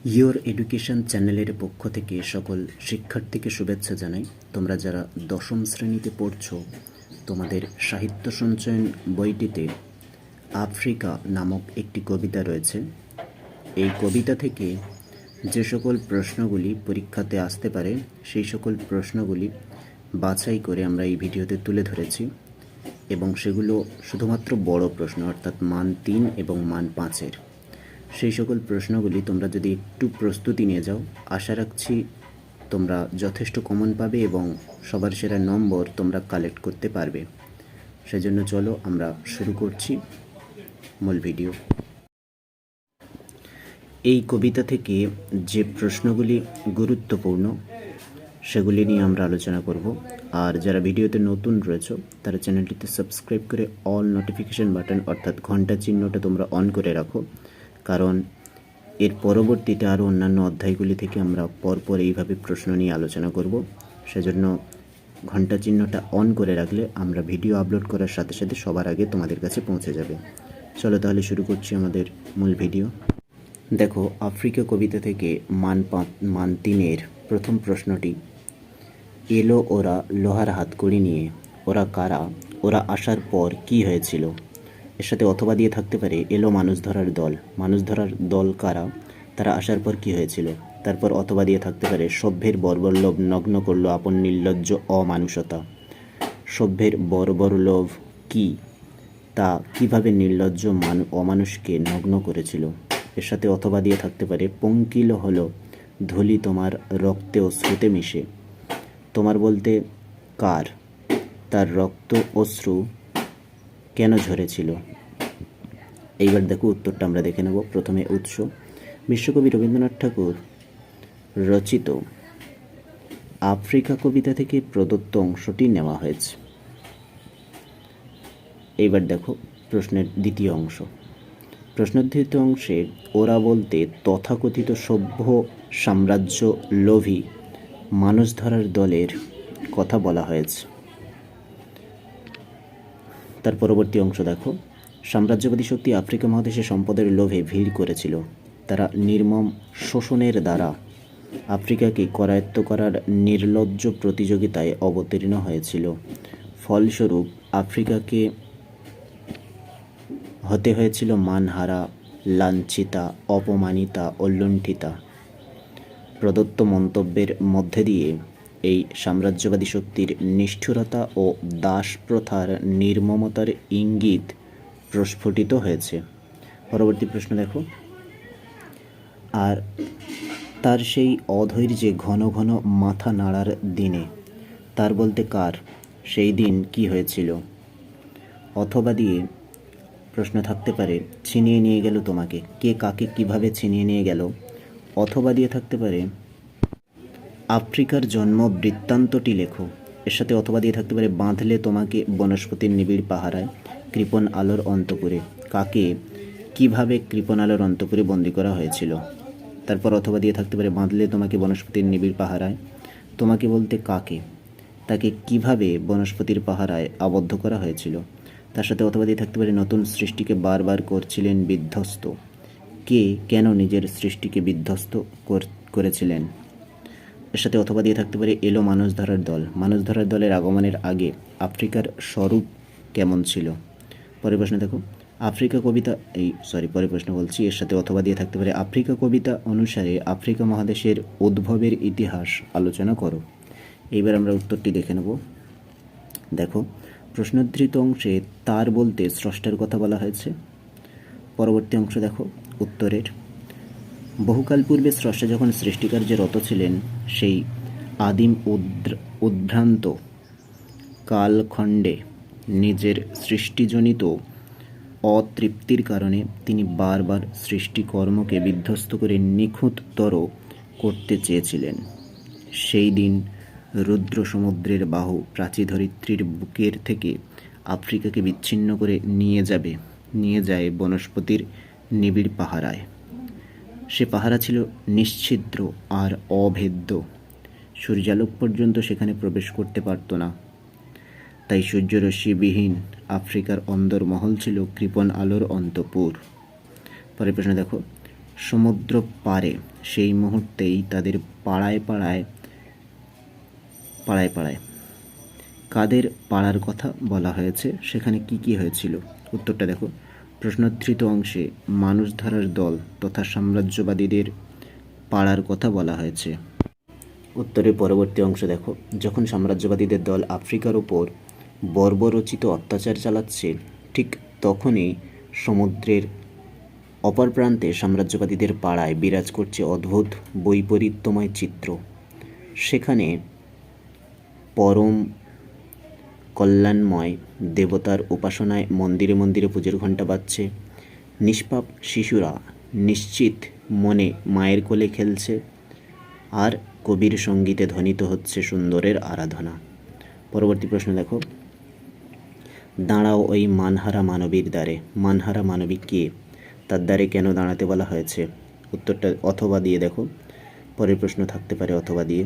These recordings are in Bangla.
ইয়োর এডুকেশন চ্যানেলের পক্ষ থেকে সকল শিক্ষার্থীকে শুভেচ্ছা জানাই। তোমরা যারা দশম শ্রেণীতে পড়ছো, তোমাদের সাহিত্য সঞ্চয়ন বইটিতে আফ্রিকা নামক একটি কবিতা রয়েছে। এই কবিতা থেকে যে সকল প্রশ্নগুলি পরীক্ষাতে আসতে পারে সেই সকল প্রশ্নগুলি বাছাই করে আমরা এই ভিডিওতে তুলে ধরেছি, এবং সেগুলো শুধুমাত্র বড় প্রশ্ন, অর্থাৎ মান 3 এবং মান 5-এর। সেই সকল প্রশ্নগুলি তোমরা যদি একটু প্রস্তুতি নিয়ে যাও, আশা রাখছি তোমরা যথেষ্ট কমন পাবে এবং সবার সেরা নম্বর তোমরা কালেক্ট করতে পারবে। সেজন্য চলো আমরা শুরু করছি মূল ভিডিও। এই কবিতা থেকে যে প্রশ্নগুলি গুরুত্বপূর্ণ সেগুলি নিয়ে আমরা আলোচনা করব। আর যারা ভিডিওতে নতুন রয়েছে তারা চ্যানেলটিতে সাবস্ক্রাইব করে অল নোটিফিকেশন বাটন অর্থাৎ ঘন্টা চিহ্নটা তোমরা অন করে রাখো, কারণ এর পরবর্তীতে আরও অন্যান্য অধ্যায়গুলি থেকে আমরা পরপর এইভাবে প্রশ্ন নিয়ে আলোচনা করব। সেজন্য ঘন্টা চিহ্নটা অন করে রাখলে আমরা ভিডিও আপলোড করার সাথে সাথে সবার আগে তোমাদের কাছে পৌঁছে যাবে। চলো তাহলে শুরু করছি আমাদের মূল ভিডিও। দেখো, আফ্রিকা কবিতা থেকে মান 3-এর প্রথম প্রশ্নটি, এলো ওরা লোহার হাতকড়ি নিয়ে, ওরা কারা, ওরা আসার পর কি হয়েছিল। এর সাথে অথবা দিয়ে থাকতে পারে এলো মানুষ ধরার দল, মানুষ ধরার দল কারা, তারা আসার পর কি হয়েছিল। তারপর অথবা দিয়ে থাকতে পারে সভ্যের বর্বর লোভ নগ্ন করলো আপন নির্লজ্জ অমানুষতা। সভ্যের বর্বর লোভ কি, তা কিভাবে নির্লজ্জ অমানুষকে নগ্ন করেছিল। এর সাথে অথবা দিয়ে থাকতে পারে পঙ্কিল হলো ধুলি তোমার রক্তে ও স্রোতে মিশে। তোমার বলতে কার, তার রক্ত অশ্রু কেন ঝরেছিল। এইবার দেখো উত্তরটা আমরা দেখে নেব। প্রথমে উৎস, বিশ্বকবি রবীন্দ্রনাথ ঠাকুর রচিত আফ্রিকা কবিতা থেকে প্রদত্ত অংশটি নেওয়া হয়েছে। এইবার দেখো প্রশ্নের দ্বিতীয় অংশ। প্রশ্নের দ্বিতীয় অংশে ওরা বলতে তথাকথিত সভ্য সাম্রাজ্য লোভী মানুষ ধরার দলের কথা বলা হয়েছে। তার পরবর্তী অংশ দেখো, সাম্রাজ্যবাদী শক্তি আফ্রিকা মহাদেশে সম্পদের লোভে ভিড় করেছিল। তারা নির্মম শোষণের দ্বারা আফ্রিকাকে করায়ত্ত করার নির্লজ্জ প্রতিযোগিতায় অবতীর্ণ হয়েছিল। ফলস্বরূপ আফ্রিকাকে হতে হয়েছিল মানহারা, লাঞ্ছিতা, অপমানিতা ও লুণ্ঠিতা। প্রদত্ত মন্তব্যের মধ্যে দিয়ে এই সাম্রাজ্যবাদী শক্তির নিষ্ঠুরতা ও দাস প্রথার নির্মমতার ইঙ্গিত প্রস্ফুটিত হয়েছে। পরবর্তী প্রশ্ন দেখো, আর তার সেই অধৈর্যে ঘন ঘন মাথা নাড়ার দিনে, তার বলতে কার, সেই দিন কি হয়েছিল। অথবা দিয়ে প্রশ্ন থাকতে পারে ছিনিয়ে নিয়ে গেল তোমাকে, কে কাকে কিভাবে ছিনিয়ে নিয়ে গেল। অথবা দিয়ে থাকতে পারে আফ্রিকার জন্ম বৃত্তান্তটি লেখো। এর সাথে অথবা দিয়ে থাকতে পারে বাঁধলে তোমাকে বনস্পতির নিবিড় পাহারায় কৃপণ আলোর অন্তপুরে, কাকে কিভাবে কৃপণ আলোর অন্তপুরে বন্দি করা হয়েছিল। তারপর অথবা দিয়ে থাকতে পারে বাঁধলে তোমাকে বনস্পতির নিবিড় পাহারায়, তোমাকে বলতে কাকে, তাকে কিভাবে বনস্পতির পাহারায় আবদ্ধ করা হয়েছিল। তার সাথে অথবা দিয়ে থাকতে পারে নতুন সৃষ্টিকে বারবার করছিলেন বিধ্বস্ত, কে কেন নিজের সৃষ্টিকে বিধ্বস্ত করেছিলেন। এর সাথে অথবা দিয়ে থাকতে পারে এলো মানুষ ধরার দল, মানুষ ধরার দলের আগমনের আগে আফ্রিকার স্বরূপ কেমন ছিল। পরের প্রশ্ন দেখো, আফ্রিকা কবিতা পরের প্রশ্ন বলছি, এর সাথে অথবা দিয়ে থাকতে পারে আফ্রিকা কবিতা অনুসারে আফ্রিকা মহাদেশের উদ্ভবের ইতিহাস আলোচনা করো। এইবার আমরা উত্তরটি দেখে নেব। দেখো, প্রশ্নোদ্ধৃত অংশে তার বলতে স্রষ্টার কথা বলা হয়েছে। পরবর্তী অংশ দেখো উত্তরের, বহুকাল পূর্বে স্রষ্টা যখন সৃষ্টিকার্যে রত ছিলেন, সেই আদিম উদ্ভ্রান্ত কালখণ্ডে নিজের সৃষ্টিজনিত অতৃপ্তির কারণে তিনি বারবার সৃষ্টিকর্মকে বিধ্বস্ত করে নিখুঁততর করতে চেয়েছিলেন। সেই দিন রুদ্র সমুদ্রের বাহু প্রাচী ধরিত্রীর বুকের থেকে আফ্রিকাকে বিচ্ছিন্ন করে নিয়ে যায় বনস্পতির নিবিড় পাহারায়। সে পাহারা ছিল নিশ্ছিদ্র আর অভেদ্য, সূর্যালোক পর্যন্ত সেখানে প্রবেশ করতে পারত না। তাই সূর্যরশ্মিবিহীন আফ্রিকার অন্দরমহল ছিল কৃপণ আলোর অন্তপুর। পরের প্রশ্ন দেখো, সমুদ্র পারে সেই মুহূর্তেই তাদের পাড়ায় পাড়ায় পাড়ায় পাড়ায় কাদের পাড়ার কথা বলা হয়েছে, সেখানে কি কি হয়েছিল? উত্তরটা দেখো, প্রশ্নোত্থিত অংশে মানুষ ধরার দল তথা সাম্রাজ্যবাদীদের পাড়ার কথা বলা হয়েছে। উত্তরের পরবর্তী অংশ দেখো, যখন সাম্রাজ্যবাদীদের দল আফ্রিকার ওপর বর্বরচিত অত্যাচার চালাচ্ছে, ঠিক তখনই সমুদ্রের অপর প্রান্তে সাম্রাজ্যবাদীদের পাড়ায় বিরাজ করছে অদ্ভুত বৈপরীত্যময় চিত্র। সেখানে পরম কল্যাণময় দেবতার উপাসনায় মন্দিরে মন্দিরে পুজোর ঘণ্টা বাজছে, নিষ্পাপ শিশুরা নিশ্চিত মনে মায়ের কোলে খেলছে, আর কবির সঙ্গীতে ধ্বনিত হচ্ছে সুন্দরের আরাধনা। পরবর্তী প্রশ্ন দেখো, দাঁড়াও ওই মানহারা মানবীর দ্বারে। মানহারা মানবী কে? তার দ্বারে কেন দাঁড়াতে বলা হয়েছে? উত্তরটা অথবা দিয়ে দেখো, পরের প্রশ্ন থাকতে পারে অথবা দিয়ে।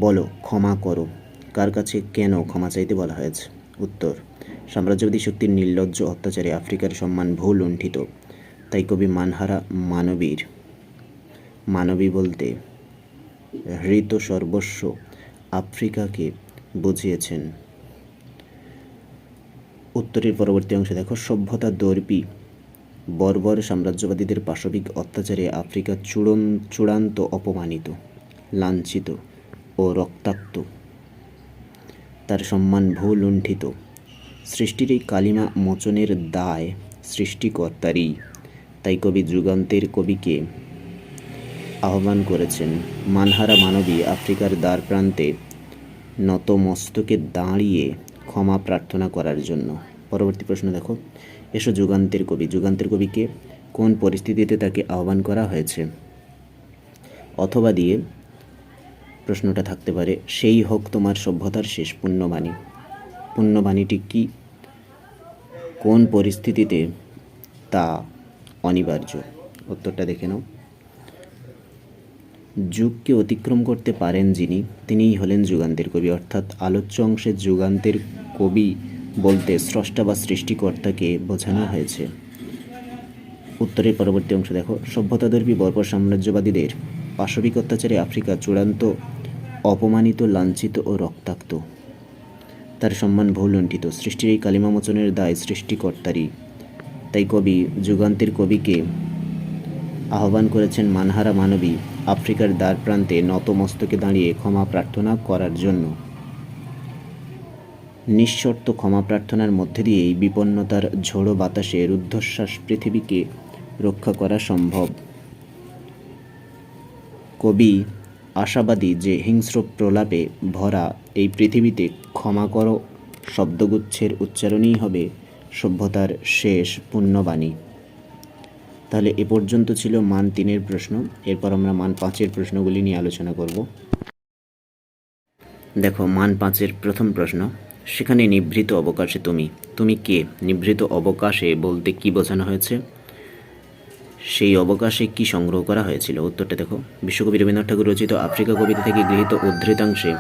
বলো, ক্ষমা করো কার কাছে কেন ক্ষমা চাইতে বলা হয়েছে? উত্তর, সাম্রাজ্যবাদী শক্তির নির্লজ্জ অত্যাচারে আফ্রিকার সম্মান ভুল লুণ্ঠিত, তাই কবি মানহারা মানবীর, মানবী বলতে হৃত সর্বস্ব আফ্রিকাকে বুঝিয়েছেন। উত্তরের পরবর্তী অংশে দেখো, সভ্যতা দর্পী বর্বর সাম্রাজ্যবাদীদের পাশবিক অত্যাচারে আফ্রিকা চূড়ান্ত অপমানিত, লাঞ্ছিত ও রক্তাক্ত, তার সম্মান ভূ লুণ্ঠিত। সৃষ্টির এই কালিমা মোচনের দায় সৃষ্টিকর্তারই, তাই কবি যুগান্তের কবিকে আহ্বান করেছেন মানহারা মানবী আফ্রিকার দ্বার প্রান্তে নত মস্তকে দাঁড়িয়ে ক্ষমা প্রার্থনা করার জন্য। পরবর্তী প্রশ্ন দেখো, এসো যুগান্তের কবি। যুগান্তের কবিকে কোন পরিস্থিতিতে তাকে আহ্বান করা হয়েছে? অথবা দিয়ে প্রশ্নটা থাকতে পারে, সেই হোক তোমার সভ্যতার শেষ পুণ্যবাণী। পুণ্যবাণীটি কি, কোন পরিস্থিতিতে তা অনিবার্য? উত্তরটা দেখে নাও। যুগকে অতিক্রম করতে পারেন যিনি, তিনিই হলেন যুগান্তের কবি। অর্থাৎ আলোচ্য অংশে যুগান্তের কবি বলতে স্রষ্টা বা সৃষ্টিকর্তাকে বোঝানো হয়েছে। উত্তরের পরবর্তী অংশ দেখো, সভ্যতাদর্পী বর্বর সাম্রাজ্যবাদীদের পাশবিক অত্যাচারে আফ্রিকা চূড়ান্ত অপমানিত, লাঞ্ছিত ও রক্তাক্ত, তার সম্মান ভূ লুণ্ঠিত। সৃষ্টির এই কালিমা মোচনের দায় সৃষ্টিকর্তারই, তাই কবি যুগান্তের কবিকে আহ্বান করেছেন মানহারা মানবী আফ্রিকার দ্বার প্রান্তে নত মস্তকে দাঁড়িয়ে ক্ষমা প্রার্থনা করার জন্য। নিঃশর্ত ক্ষমা প্রার্থনার মধ্যে দিয়েই বিপন্নতার ঝোড়ো বাতাসে রুদ্ধশ্বাস পৃথিবীকে রক্ষা করা সম্ভব। কবি আশাবাদী যে হিংস্র প্রলাপে ভরা এই পৃথিবীতে ক্ষমা করো শব্দগুচ্ছের উচ্চারণই হবে সভ্যতার শেষ পুণ্যবাণী। তাহলে এ পর্যন্ত ছিল মান 3-এর প্রশ্ন। এরপর আমরা মান 5-এর প্রশ্নগুলি নিয়ে আলোচনা করব। দেখো, মান 5-এর প্রথম প্রশ্ন, সেখানে নিভৃত অবকাশে তুমি কে? নিভৃত অবকাশে বলতে কি বোঝানো হয়েছে? সেই অবকাশে কি সংগ্রহ করা হয়েছিল? উত্তরটা দেখো, বিশ্বকবি রবীন্দ্রনাথ ঠাকুর রচিত আফ্রিকা কবিতা থেকে গৃহীত উদ্ধৃতাংশে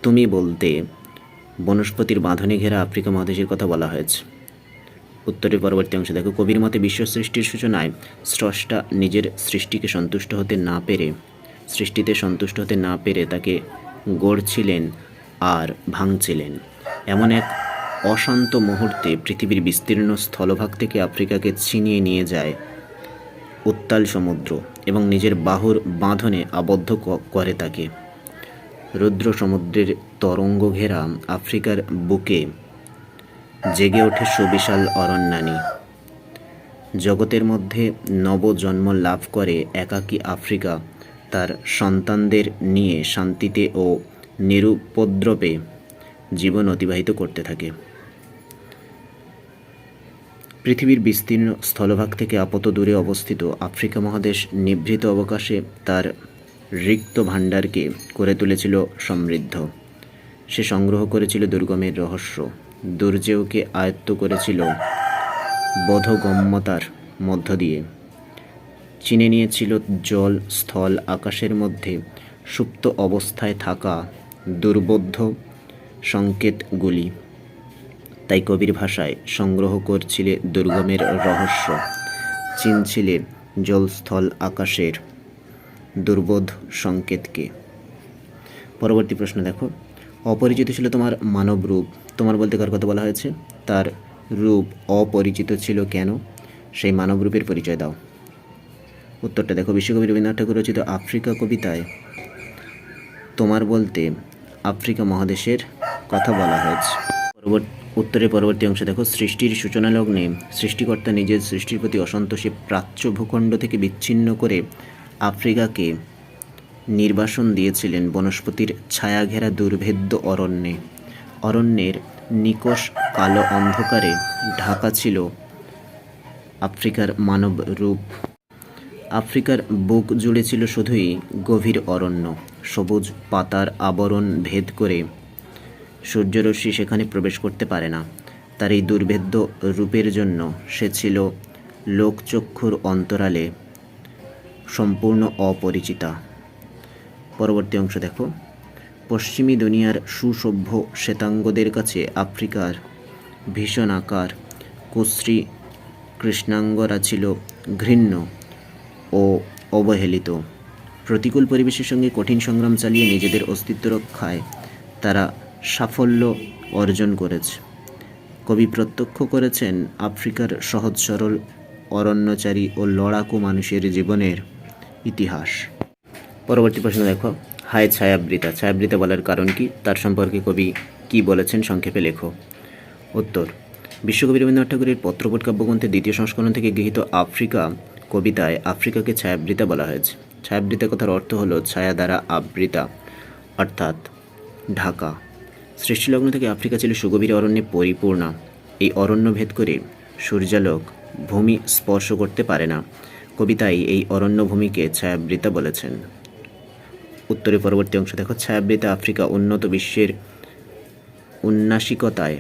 তুমি বলতে বনস্পতির বাঁধনে ঘেরা আফ্রিকা মহাদেশের কথা বলা হয়েছে। উত্তরের পরবর্তী অংশে দেখো, কবির মতে বিশ্ব সৃষ্টির সূচনায় স্রষ্টা নিজের সৃষ্টিতে সন্তুষ্ট হতে না পেরে তাকে গড়ছিলেন আর ভাঙছিলেন। এমন এক অশান্ত মুহূর্তে পৃথিবীর বিস্তীর্ণ স্থলভাগ থেকে আফ্রিকাকে ছিনিয়ে নিয়ে যায় উত্তাল সমুদ্র এবং নিজের বাহুর বাঁধনে আবদ্ধ করে তাকে। রুদ্র সমুদ্রের তরঙ্গ ঘেরা আফ্রিকার বুকে জেগে ওঠে সুবিশাল অরণ্যানী। জগতের মধ্যে নবজন্ম লাভ করে একাকী আফ্রিকা তার সন্তানদের নিয়ে শান্তিতে ও নিরুপদ্রবে জীবন অতিবাহিত করতে থাকে। পৃথিবীর বিস্তীর্ণ স্থলভাগ থেকে আপাত দূরে অবস্থিত আফ্রিকা মহাদেশ নিভৃত অবকাশে তার রিক্ত ভাণ্ডারকে করে তুলেছিল সমৃদ্ধ। সে সংগ্রহ করেছিল দুর্গমের রহস্য, দুর্জেয়কে আয়ত্ত করেছিল বোধগম্যতার মধ্য দিয়ে, চিনে নিয়েছিল জল, স্থল, আকাশের মধ্যে সুপ্ত অবস্থায় থাকা দুর্বোধ্য সংকেতগুলি। তাই কবির ভাষায় সংগ্রহ করছিলে দুর্গমের রহস্য, চিনছিলে জলস্থল আকাশের দুর্বোধ সংকেতকে। পরবর্তী প্রশ্ন দেখো, অপরিচিত ছিল তোমার মানব রূপ। তোমার বলতে কার কথা বলা হয়েছে? তার রূপ অপরিচিত ছিল কেন? সেই মানব রূপের পরিচয় দাও। উত্তরটা দেখো, বিশ্বকবি রবীন্দ্রনাথ ঠাকুর রচিত আফ্রিকা কবিতায় তোমার বলতে আফ্রিকা মহাদেশের কথা বলা হয়েছে। উত্তরের পরবর্তী অংশ দেখো, সৃষ্টির সূচনা লগ্নে সৃষ্টিকর্তা নিজের সৃষ্টির প্রতি অসন্তোষে প্রাচ্য ভূখণ্ড থেকে বিচ্ছিন্ন করে আফ্রিকাকে নির্বাসন দিয়েছিলেন বনস্পতির ছায়াঘেরা দুর্ভেদ্য অরণ্যে। অরণ্যের নিকষ কালো অন্ধকারে ঢাকা ছিল আফ্রিকার মানব রূপ। আফ্রিকার বুক জুড়ে ছিল শুধুই গভীর অরণ্য। সবুজ পাতার আবরণ ভেদ করে সূর্যরশ্মি সেখানে প্রবেশ করতে পারে না। তার এই দুর্ভেদ্য রূপের জন্য সে ছিল লোকচক্ষুর অন্তরালে সম্পূর্ণ অপরিচিতা। পরবর্তী অংশ দেখো, পশ্চিমী দুনিয়ার সুসভ্য শ্বেতাঙ্গদের কাছে আফ্রিকার ভীষণ আকার কুশ্রী কৃষ্ণাঙ্গরা ছিল ঘৃণ্য ও অবহেলিত। প্রতিকূল পরিবেশের সঙ্গে কঠিন সংগ্রাম চালিয়ে নিজেদের অস্তিত্ব রক্ষায় তারা সাফল্য অর্জন করেছে। কবি প্রত্যক্ষ করেছেন আফ্রিকার সহজ সরল অরণ্যচারী ও লড়াকু মানুষের জীবনের ইতিহাস। পরবর্তী প্রশ্ন দেখো, হায় ছায়াবৃতা। ছায়াবৃতা বলার কারণ কি? তার সম্পর্কে কবি কি বলেছেন সংক্ষেপে লেখো। উত্তর, বিশ্বকবি রবীন্দ্রনাথ ঠাকুরের পত্রপট কাব্যগ্রন্থের দ্বিতীয় সংস্করণ থেকে গৃহীত আফ্রিকা কবিতায় আফ্রিকাকে ছায়াবৃতা বলা হয়েছে। ছায়াবৃতা কথার অর্থ হলো ছায়া দ্বারা আবৃতা, অর্থাৎ ঢাকা। সৃষ্টিলগ্ন থেকে আফ্রিকা ছিল সুগভীর অরণ্যে পরিপূর্ণা। এই অরণ্য ভেদ করে সূর্যালোক ভূমি স্পর্শ করতে পারে না। কবিতায় এই অরণ্য ভূমিকে ছায়াবৃতা বলেছেন। উত্তরে পরবর্তী অংশ দেখো, ছায়াবৃতা আফ্রিকা উন্নত বিশ্বের উন্নাসিকতায়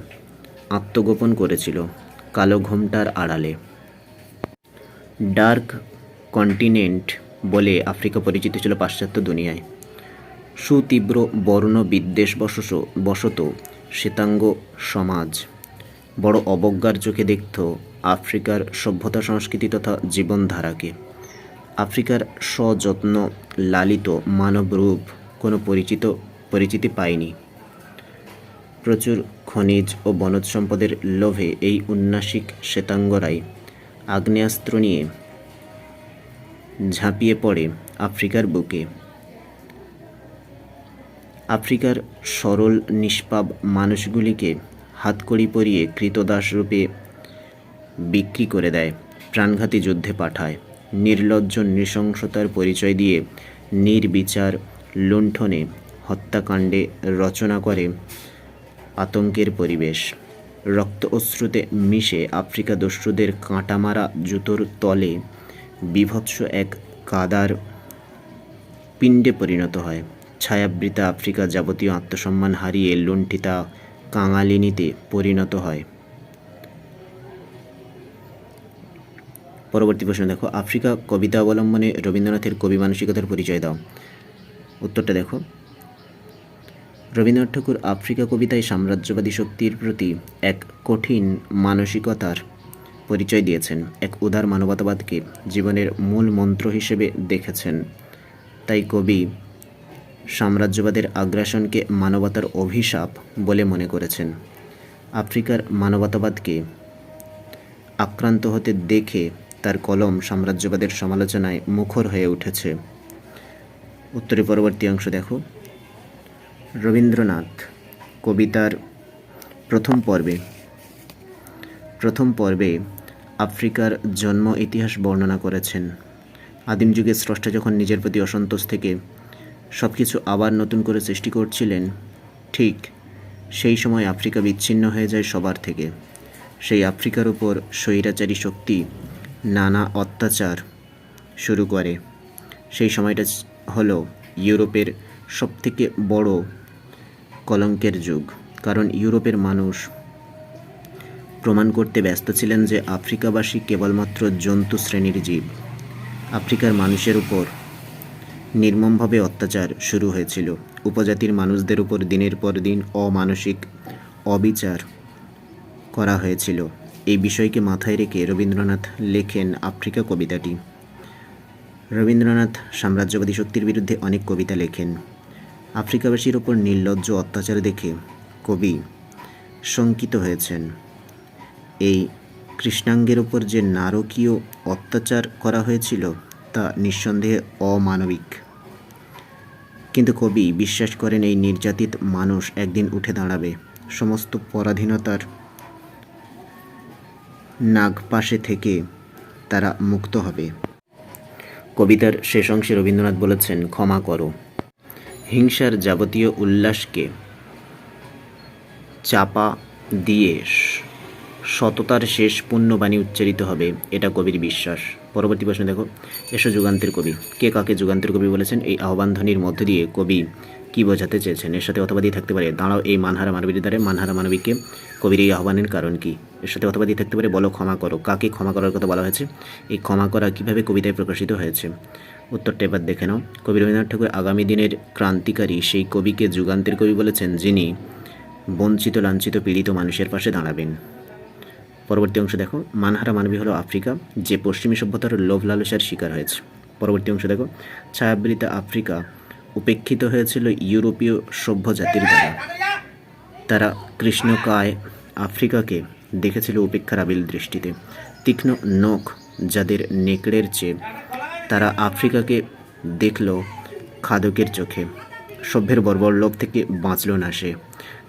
আত্মগোপন করেছিল কালো ঘোমটার আড়ালে। ডার্ক কন্টিনেন্ট বলে আফ্রিকা পরিচিত ছিল পাশ্চাত্য দুনিয়ায়। সুতীব্র বর্ণ বিদ্বেষ বশত শ্বেতাঙ্গ সমাজ বড় অবজ্ঞার চোখে দেখত আফ্রিকার সভ্যতা সংস্কৃতি তথা জীবনধারাকে। আফ্রিকার সযত্ন লালিত মানব রূপ কোনো পরিচিতি পায়নি। প্রচুর খনিজ ও বনজ সম্পদের লোভে এই উন্নাসিক শ্বেতাঙ্গরাই আগ্নেয়াস্ত্র নিয়ে ঝাঁপিয়ে পড়ে আফ্রিকার বুকে। আফ্রিকার সরল নিষ্পাপ মানুষগুলিকে হাতকড়ি পরিয়ে কৃতদাস রূপে বিক্রি করে দেয়, প্রাণঘাতী যুদ্ধে পাঠায়। নির্লজ্জ নৃশংসতার পরিচয় দিয়ে নির্বিচার লুণ্ঠনে হত্যাকাণ্ডে রচনা করে আতঙ্কের পরিবেশ। রক্ত অশ্রুতে মিশে আফ্রিকা দস্যুদের কাঁটামারা জুতোর তলে বীভৎস এক কাদার পিণ্ডে পরিণত হয়। ছায়াবৃতা আফ্রিকা যাবতীয় আত্মসম্মান হারিয়ে লুণ্ঠিতা কাঙালিনীতে পরিণত হয়। পরবর্তী প্রশ্ন দেখো, আফ্রিকা কবিতা অবলম্বনে রবীন্দ্রনাথের কবি মানসিকতার পরিচয় দাও। উত্তরটা দেখো, রবীন্দ্রনাথ ঠাকুর আফ্রিকা কবিতায় সাম্রাজ্যবাদী শক্তির প্রতি এক কঠিন মানসিকতার পরিচয় দিয়েছেন। এক উদার মানবতাবাদকে জীবনের মূল মন্ত্র হিসেবে দেখেছেন। তাই কবি সাম্রাজ্যবাদের আগ্রাসনকে মানবতার অভিশাপ বলে মনে করেছেন। আফ্রিকার মানবতাবাদকে আক্রান্ত হতে দেখে তার কলম সাম্রাজ্যবাদের সমালোচনায় মুখর হয়ে উঠেছে। উত্তরে পরবর্তী অংশ দেখো, রবীন্দ্রনাথ কবিতার প্রথম পর্বে আফ্রিকার জন্ম ইতিহাস বর্ণনা করেছেন। আদিম যুগে স্রষ্টা যখন নিজের প্রতি অসন্তোষ থেকে সব কিছু আবার নতুন করে সৃষ্টি করছিলেন, ঠিক সেই সময় আফ্রিকা বিচ্ছিন্ন হয়ে যায় সবার থেকে। সেই আফ্রিকার উপর স্বৈরাচারী শক্তি নানা অত্যাচার শুরু করে। সেই সময়টা হলো ইউরোপের সবথেকে বড় কলঙ্কের যুগ, কারণ ইউরোপের মানুষ প্রমাণ করতে ব্যস্ত ছিলেন যে আফ্রিকাবাসী কেবলমাত্র জন্তু শ্রেণীর জীব। আফ্রিকার মানুষের উপর নির্মমভাবে অত্যাচার শুরু হয়েছিল। উপজাতির মানুষদের উপর দিনের পর দিন অমানসিক অবিচার করা হয়েছিল। এই বিষয়কে মাথায় রেখে রবীন্দ্রনাথ লেখেন আফ্রিকা কবিতাটি। রবীন্দ্রনাথ সাম্রাজ্যবাদী শক্তির বিরুদ্ধে অনেক কবিতা লেখেন। আফ্রিকাবাসীর ওপর নির্লজ্জ অত্যাচার দেখে কবি শঙ্কিত হয়েছেন। এই কৃষ্ণাঙ্গের ওপর যে নারকীয় অত্যাচার করা হয়েছিল তা নিঃসন্দেহে অমানবিক, কিন্তু কবি বিশ্বাস করেন এই নির্যাতিত মানুষ একদিন উঠে দাঁড়াবে, সমস্ত পরাধীনতার নাগপাশে থেকে তারা মুক্ত হবে। কবিতার শেষ অংশে রবীন্দ্রনাথ বলেছেন, ক্ষমা করো। হিংসার যাবতীয় উল্লাসকে চাপা দিয়ে সততার শেষ পুণ্যবাণী উচ্চারিত হবে, এটা কবির বিশ্বাস। পরবর্তী প্রশ্ন দেখো, এসো যুগান্তের কবি। কে কাকে যুগান্তের কবি বলেছেন? এই আহ্বানধ্বনির মধ্য দিয়ে কবি কি বোঝাতে চেয়েছেন? এর সাথে অথবা দিয়ে থাকতে পারে, দাঁড়াও এই মানহারা মানবীর দ্বারে। মানহারা মানবীকে কবির এই আহ্বানের কারণ কি? এর সাথে অথবা দিয়ে থাকতে পারে, বলো ক্ষমা করো। কাকে ক্ষমা করার কথা বলা হয়েছে? এই ক্ষমা করা কিভাবে কবিতায় প্রকাশিত হয়েছে? উত্তরটা এবার দেখে নাও। কবি রবীন্দ্রনাথ ঠাকুর আগামী দিনের ক্রান্তিকারী সেই কবিকে যুগান্তের কবি বলেছেন, যিনি বঞ্চিত, লাঞ্ছিত, পীড়িত মানুষের পাশে দাঁড়াবেন। পরবর্তী অংশ দেখো, মানহারা মানবী হলো আফ্রিকা, যে পশ্চিমী সভ্যতার লোভ লালসার শিকার হয়েছে। পরবর্তী অংশ দেখো, ছায়াবৃত আফ্রিকা উপেক্ষিত হয়েছিল ইউরোপীয় সভ্য জাতির দ্বারা। তারা কৃষ্ণকায় আফ্রিকাকে দেখেছিল উপেক্ষার আবিল দৃষ্টিতে। তীক্ষ্ণ নখ যাদের নেকড়ের চেয়ে, তারা আফ্রিকাকে দেখল খাদকের চোখে। সভ্যের বর্বর লোভ থেকে বাঁচল না সে।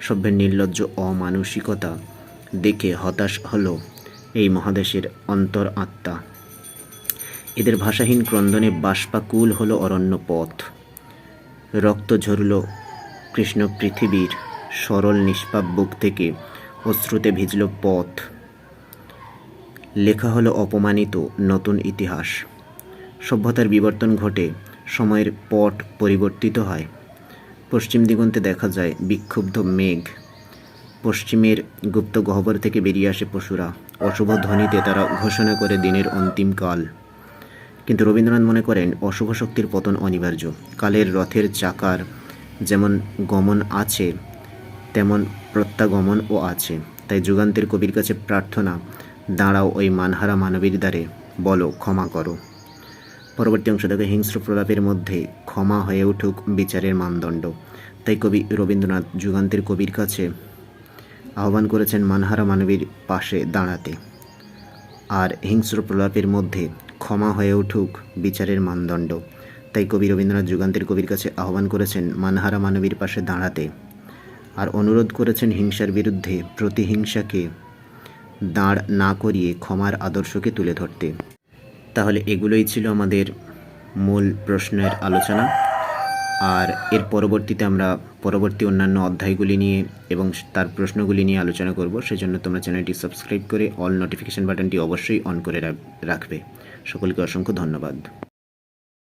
সভ্যের নির্লজ্জ অমানসিকতা দেখে হতাশ হলো এই মহাদেশের অন্তর আত্মা। এদের ভাষাহীন ক্রন্দনে বাষ্পাকুল হলো অরণ্য পথ। রক্ত ঝরল কৃষ্ণ পৃথিবীর সরল নিষ্পাপ বুক থেকে, অশ্রুতে ভিজল পথ। লেখা হলো অপমানিত নতুন ইতিহাস। সভ্যতার বিবর্তন ঘটে, সময়ের পট পরিবর্তিত হয়। পশ্চিম দিগন্তে দেখা যায় বিক্ষুব্ধ মেঘ। পশ্চিমের গুপ্ত গহ্বর থেকে বেরিয়ে আসে পশুরা। অশুভ ধ্বনিতে তারা ঘোষণা করে দিনের অন্তিম কাল। কিন্তু রবীন্দ্রনাথ মনে করেন অশুভ শক্তির পতন অনিবার্য। কালের রথের চাকার যেমন গমন আছে, তেমন প্রত্যাগমনও আছে। তাই যুগান্তের কবির কাছে প্রার্থনা, দাঁড়াও ওই মানহারা মানবীর দ্বারে, বলো ক্ষমা করো। পরবর্তী অংশ দেখে, হিংস্র প্রলাপের মধ্যে ক্ষমা হয়ে উঠুক বিচারের মানদণ্ড। তাই কবি রবীন্দ্রনাথ যুগান্তের কবির কাছে আহ্বান করেছেন মানহারা মানবীর পাশে দাঁড়াতে। আর হিংস্র প্রলাপের মধ্যে ক্ষমা হয়ে উঠুক বিচারের মানদণ্ড। তাই কবি রবীন্দ্রনাথ যুগান্তের কবির কাছে আহ্বান করেছেন মানহারা মানবীর পাশে দাঁড়াতে, আর অনুরোধ করেছেন হিংসার বিরুদ্ধে প্রতিহিংসাকে দাঁড় না করিয়ে ক্ষমার আদর্শকে তুলে ধরতে। তাহলে এগুলোই ছিল আমাদের মূল প্রশ্নের আলোচনা। আর এর পরবর্তীতে আমরা পরবর্তী অন্যান্য অধ্যায়গুলি নিয়ে এবং তার প্রশ্নগুলি নিয়ে আলোচনা করব। সেজন্য তোমরা চ্যানেলটি সাবস্ক্রাইব করে অল নোটিফিকেশন বাটনটি অবশ্যই অন করে রাখবে। সকলকে অসংখ্য ধন্যবাদ।